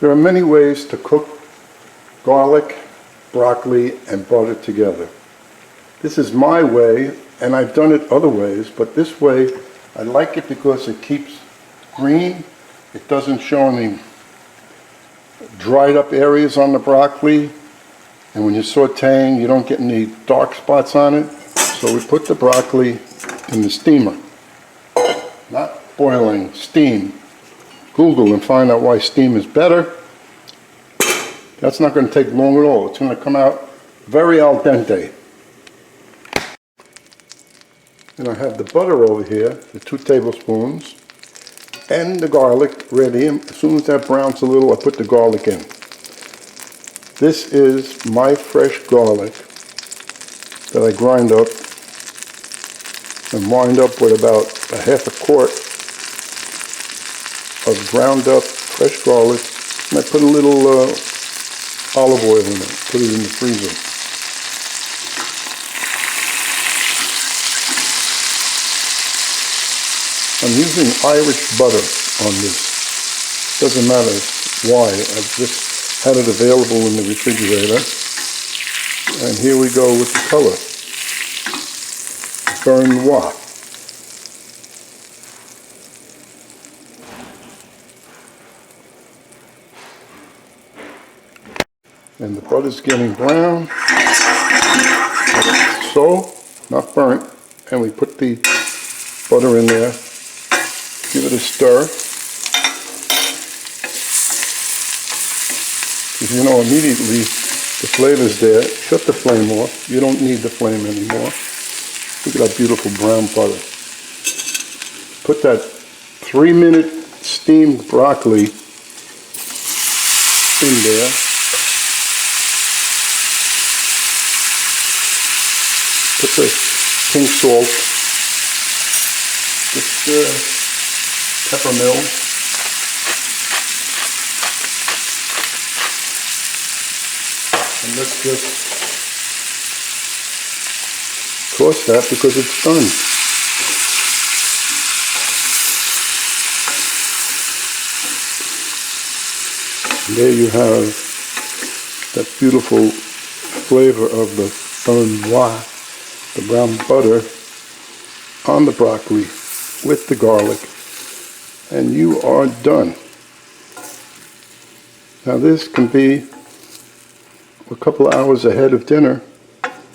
There are many ways to cook garlic, broccoli, and butter together. This is my way, and I've done it other ways, but this way I like it because it keeps green. It doesn't show any dried up areas on the broccoli, and when you're sauteing you don't get any dark spots on it. So we put the broccoli in the steamer. Not boiling, steam. Google and find out why steam is better. That's not going to take long at all. It's going to come out very al dente. And I have the butter over here, the 2 tablespoons, and the garlic ready. And as soon as that browns a little, I put the garlic in. This is my fresh garlic that I grind up and wind up with about a half a quart of ground up fresh garlic. And I put a little olive oil in it, put it in the freezer. I'm using Irish butter on this. Doesn't matter why, I've just had it available in the refrigerator. And here we go with the color. Beurre Noir. And the butter's getting brown. So, not burnt. And we put the butter in there. Give it a stir. Because you know immediately the flavor's there. Shut the flame off. You don't need the flame anymore. Look at that beautiful brown butter. Put that 3-minute steamed broccoli in there. Put the pink salt, just peppermill, and let's just toss that because it's done. And there you have that beautiful flavor of the beurre noir, the brown butter on the broccoli with the garlic, and you are done. Now this can be a couple of hours ahead of dinner,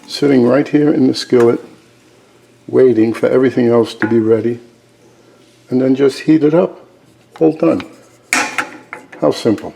sitting right here in the skillet, waiting for everything else to be ready, and then just heat it up. All done. How simple.